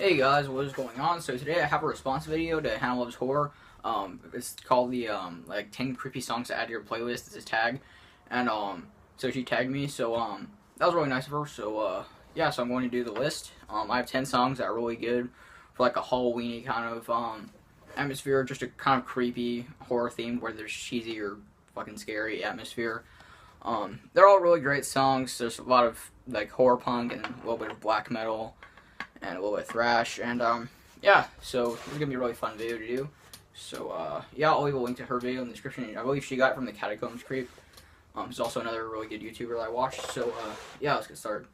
Hey guys, what is going on? So today I have a response video to Hannah Loves Horror. It's called the like 10 creepy songs to add to your playlist. It's a tag, and so she tagged me. So that was really nice of her. So yeah, so I'm going to do the list. I have 10 songs that are really good for like a Halloweeny kind of atmosphere, just a kind of creepy horror theme where there's cheesy or fucking scary atmosphere. They're all really great songs. There's a lot of like horror punk and a little bit of black metal and a little bit of thrash, and yeah, so it's gonna be a really fun video to do. So yeah, I'll leave a link to her video in the description. I believe she got it from the Catacombs Creep. She's also another really good YouTuber that I watched. So yeah, let's get started.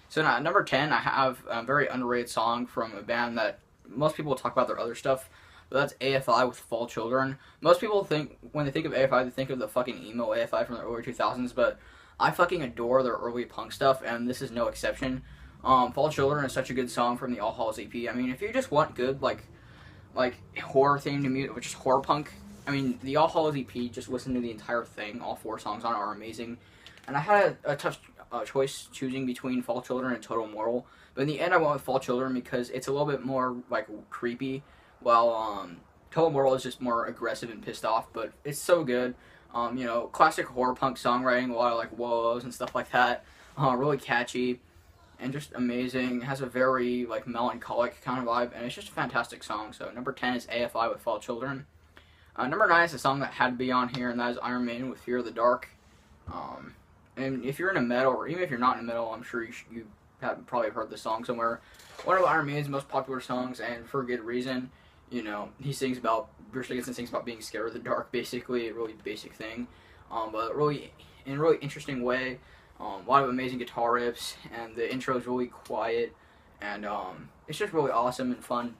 So now at number 10, I have a very underrated song from a band that most people talk about their other stuff, but that's AFI with Fall Children. Most people think, when they think of AFI, they think of the fucking emo AFI from the early 2000s, but I fucking adore their early punk stuff, and this is no exception. Fall Children is such a good song from the All Hallows EP. I mean, if you just want good, like horror themed music, which is horror punk, I mean, the All Hallows EP, just listen to the entire thing. All 4 songs on it are amazing. And I had a tough choice choosing between Fall Children and Total Mortal, but in the end I went with Fall Children because it's a little bit more, like, creepy, while, Total Mortal is just more aggressive and pissed off, but it's so good. You know, classic horror punk songwriting, a lot of, like, woes and stuff like that. Really catchy and just amazing. It has a very like melancholic kind of vibe, and it's just a fantastic song. So number 10 is AFI with Fall Children. Number 9 is a song that had to be on here, and that is Iron Maiden with Fear of the Dark. And if you're into metal, or even if you're not into metal, I'm sure you have probably heard this song somewhere. One of Iron Maiden's most popular songs, and for good reason. You know, he sings about, Bruce Dickinson sings about being scared of the dark, basically, a really basic thing, but really, in a really interesting way. A lot of amazing guitar riffs, and the intro is really quiet, and it's just really awesome and fun.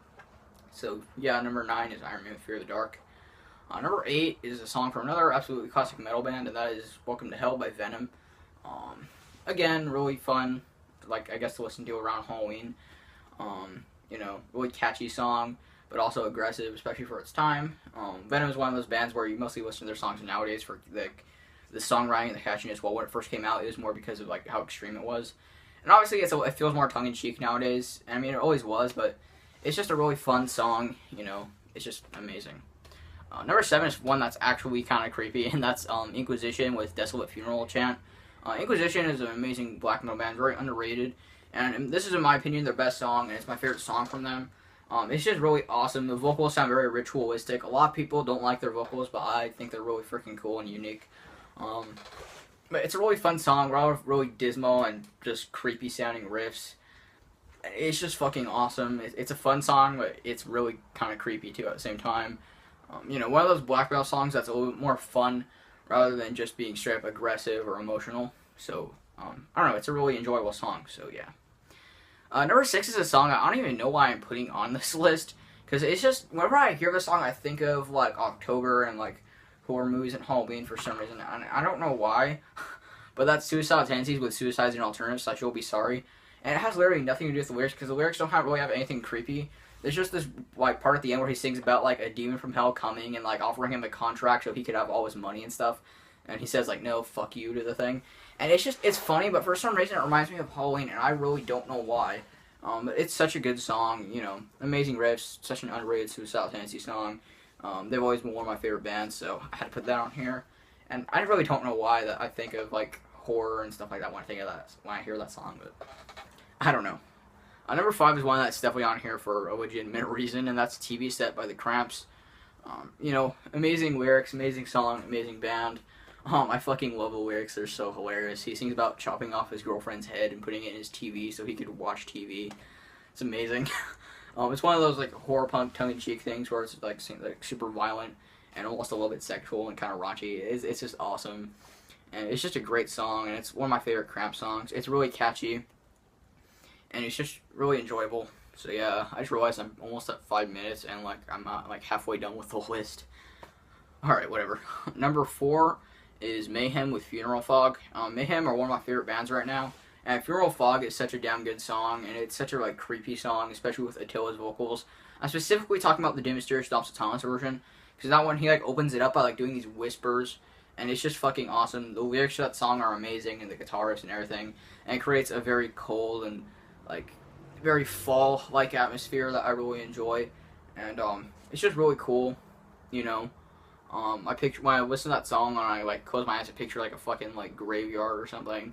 So yeah, number 9 is Iron Man with Fear of the Dark. Number 8 is a song from another absolutely classic metal band, and that is Welcome to Hell by Venom. Again, really fun, like I guess to listen to around Halloween. You know, really catchy song, but also aggressive, especially for its time. Venom is one of those bands where you mostly listen to their songs nowadays for the songwriting and the catchiness. While when it first came out, it was more because of like how extreme it was, and obviously it feels more tongue-in-cheek nowadays. I mean, it always was, but it's just a really fun song. You know, it's just amazing. Number 7 is one that's actually kind of creepy, and that's Inquisition with Desolate Funeral Chant. Inquisition is an amazing black metal band, very underrated, and this is, in my opinion, their best song, and it's my favorite song from them. It's just really awesome. The vocals sound very ritualistic. A lot of people don't like their vocals, but I think they're really freaking cool and unique. But it's a really fun song, really dismal and just creepy sounding riffs. It's just fucking awesome. It's a fun song, but it's really kind of creepy too at the same time. You know, one of those black metal songs that's a little bit more fun rather than just being straight up aggressive or emotional. So, I don't know, it's a really enjoyable song, so yeah. Number 6 is a song I don't even know why I'm putting on this list, because it's just, whenever I hear this song, I think of like October and like horror movies and Halloween for some reason. I don't know why, but that's Suicidal Tendencies with Suicides and Alternatives, Such You'll Be Sorry. And it has literally nothing to do with the lyrics, because the lyrics don't really have anything creepy. There's just this like part at the end where he sings about like a demon from hell coming and like offering him a contract so he could have all his money and stuff. And he says like, no, fuck you to the thing. And it's funny, but for some reason it reminds me of Halloween, and I really don't know why. But it's such a good song, you know, amazing riffs, such an underrated Suicidal Tendencies song. They've always been one of my favorite bands, so I had to put that on here. And I really don't know why that I think of like horror and stuff like that when I think of that, when I hear that song, but I don't know. Number 5 is one that's definitely on here for a legitimate reason, and that's TV Set by the Cramps. You know, amazing lyrics, amazing song, amazing band. I fucking love the lyrics, they're so hilarious. He sings about chopping off his girlfriend's head and putting it in his TV so he could watch TV. It's amazing. It's one of those like horror punk tongue-in-cheek things where it's like super violent and almost a little bit sexual and kind of raunchy. It's just awesome, and it's just a great song, and it's one of my favorite Cramp songs. It's really catchy, and it's just really enjoyable. So yeah, I just realized I'm almost at 5 minutes, and like I'm not like halfway done with the list. All right, whatever. Number 4 is Mayhem with Funeral Fog. Mayhem are one of my favorite bands right now. And Funeral Fog is such a damn good song, and it's such a like creepy song, especially with Attila's vocals. I'm specifically talking about the Dim Mysterious Dom Satanas version, because that one he like opens it up by like doing these whispers, and it's just fucking awesome. The lyrics to that song are amazing, and the guitar riffs and everything, and it creates a very cold and like very fall-like atmosphere that I really enjoy, and it's just really cool, you know. I picture when I listen to that song and I like close my eyes, I picture like a fucking like graveyard or something,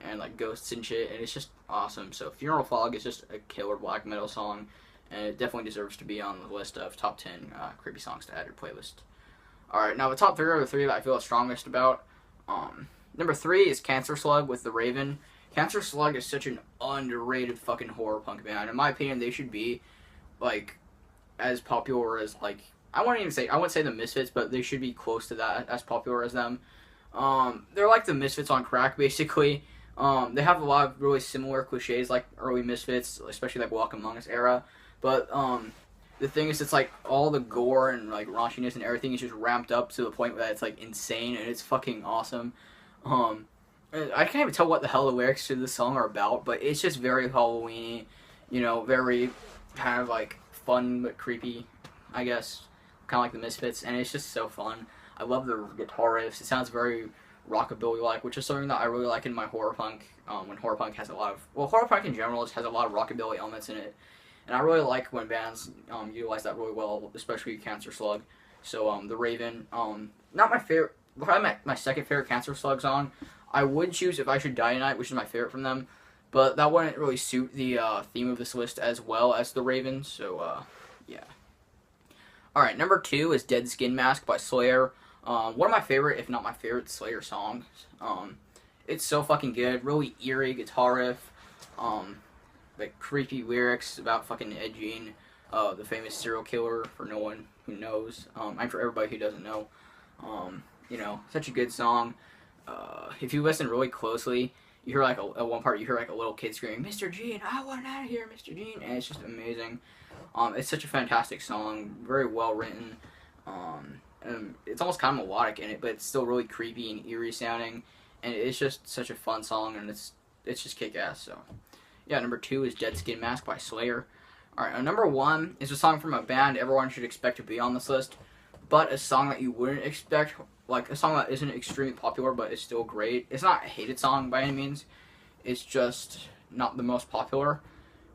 and like ghosts and shit, and it's just awesome. So Funeral Fog is just a killer black metal song, and it definitely deserves to be on the list of top 10 creepy songs to add to your playlist. Alright, now the top 3 are the 3 that I feel the strongest about. Number 3 is Cancer Slug with The Raven. Cancer Slug is such an underrated fucking horror punk band. In my opinion, they should be like as popular as like I wouldn't say the Misfits, but they should be close to that, as popular as them. They're like the Misfits on crack, basically. They have a lot of really similar cliches, like early Misfits, especially like Walk Among Us era. But the thing is, it's like all the gore and like raunchiness and everything is just ramped up to the point that it's like insane, and it's fucking awesome. I can't even tell what the hell the lyrics to this song are about, but it's just very Halloween-y, you know, very kind of like fun but creepy, I guess. Kind of like the Misfits, and it's just so fun. I love the guitar riffs. It sounds very rockabilly-like, which is something that I really like in my horror punk. When horror punk has a lot of, well, horror punk in general just has a lot of rockabilly elements in it, and I really like when bands utilize that really well, especially Cancer Slug. So The Raven, not my favorite, probably my second favorite Cancer Slug song. I would choose If I Should Die Tonight, which is my favorite from them, but that wouldn't really suit the theme of this list as well as The Raven. So yeah. Alright, number 2 is Dead Skin Mask by Slayer. One of my favorite, if not my favorite, Slayer songs. It's so fucking good. Really eerie guitar riff. Like creepy lyrics about fucking Ed Gein, the famous serial killer, for no one who knows. And for everybody who doesn't know. You know, such a good song. If you listen really closely, you hear like at one part you hear like a little kid screaming, "Mr. Gein, I want out of here, Mr. Gein," and it's just amazing. It's such a fantastic song, very well written, and it's almost kind of melodic in it, but it's still really creepy and eerie sounding, and it's just such a fun song, and it's just kick-ass. So yeah, number 2 is Dead Skin Mask by Slayer. Alright, number 1 is a song from a band everyone should expect to be on this list, but a song that you wouldn't expect, like a song that isn't extremely popular but is still great. It's not a hated song by any means, it's just not the most popular.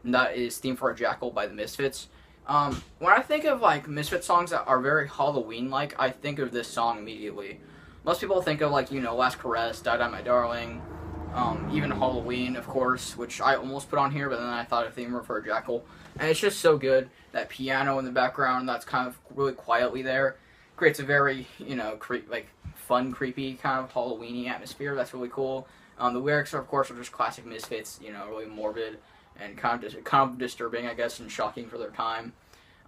And that is Theme for a Jackal by the Misfits. When I think of like Misfits songs that are very Halloween-like, I think of this song immediately. Most people think of like, you know, Last Caress, Die Die My Darling, even Halloween, of course, which I almost put on here, but then I thought of Theme for a Jackal. And it's just so good. That piano in the background that's kind of really quietly there creates a very, you know, like fun, creepy kind of Halloween-y atmosphere. That's really cool. The lyrics are, of course, are just classic Misfits, you know, really morbid and kind of disturbing, I guess, and shocking for their time.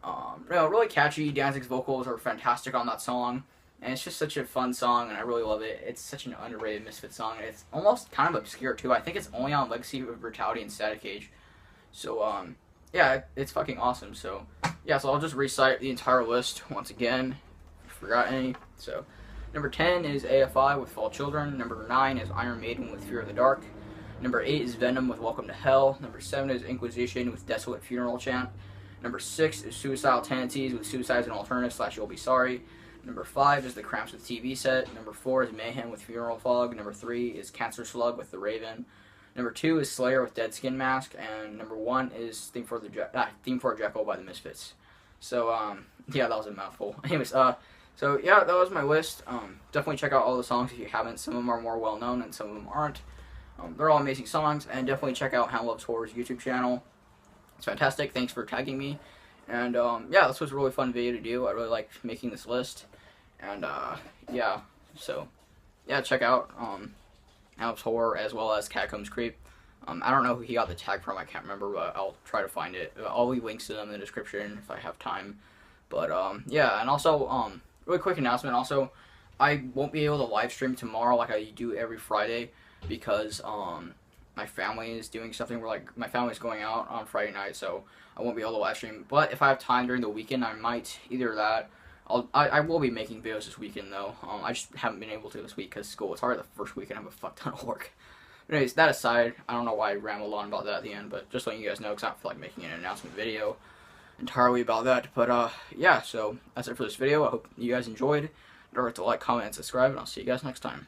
You know, really catchy. Danzig's vocals are fantastic on that song, and it's just such a fun song, and I really love it. It's such an underrated Misfits song, and it's almost kind of obscure too. I think it's only on Legacy of Brutality and Static Age. So yeah, it's fucking awesome. So yeah, so I'll just recite the entire list once again. If I forgot any. So number 10 is AFI with Fall Children. Number 9 is Iron Maiden with Fear of the Dark. Number 8 is Venom with Welcome to Hell. Number 7 is Inquisition with Desolate Funeral Chant. Number 6 is Suicidal Tendencies with Suicide's an Alternative / You'll Be Sorry. Number 5 is The Cramps with TV Set. Number 4 is Mayhem with Funeral Fog. Number 3 is Cancer Slug with The Raven. Number 2 is Slayer with Dead Skin Mask. And number 1 is Theme for a Jackal by the Misfits. So, yeah, that was a mouthful. Anyways, so yeah, that was my list. Definitely check out all the songs if you haven't. Some of them are more well known and some of them aren't. They're all amazing songs, and definitely check out Hound Loves Horror's YouTube channel. It's fantastic. Thanks for tagging me. And yeah, this was a really fun video to do. I really liked making this list. And yeah, so yeah, check out Hound Loves Horror as well as Catacombs Creep. I don't know who he got the tag from. I can't remember, but I'll try to find it. I'll leave links to them in the description if I have time. But yeah, and also really quick announcement. Also, I won't be able to live stream tomorrow like I do every Friday, because my family is doing something where like my family's going out on Friday night, so I won't be able to live stream. But if I have time during the weekend, I might either that. I will be making videos this weekend though. I just haven't been able to this week because school. It's already the first weekend. I have a fuck ton of work. But anyways, that aside, I don't know why I rambled on about that at the end, but just letting you guys know because I don't feel like making an announcement video entirely about that. But yeah, so that's it for this video. I hope you guys enjoyed. Don't forget to like, comment, and subscribe, and I'll see you guys next time.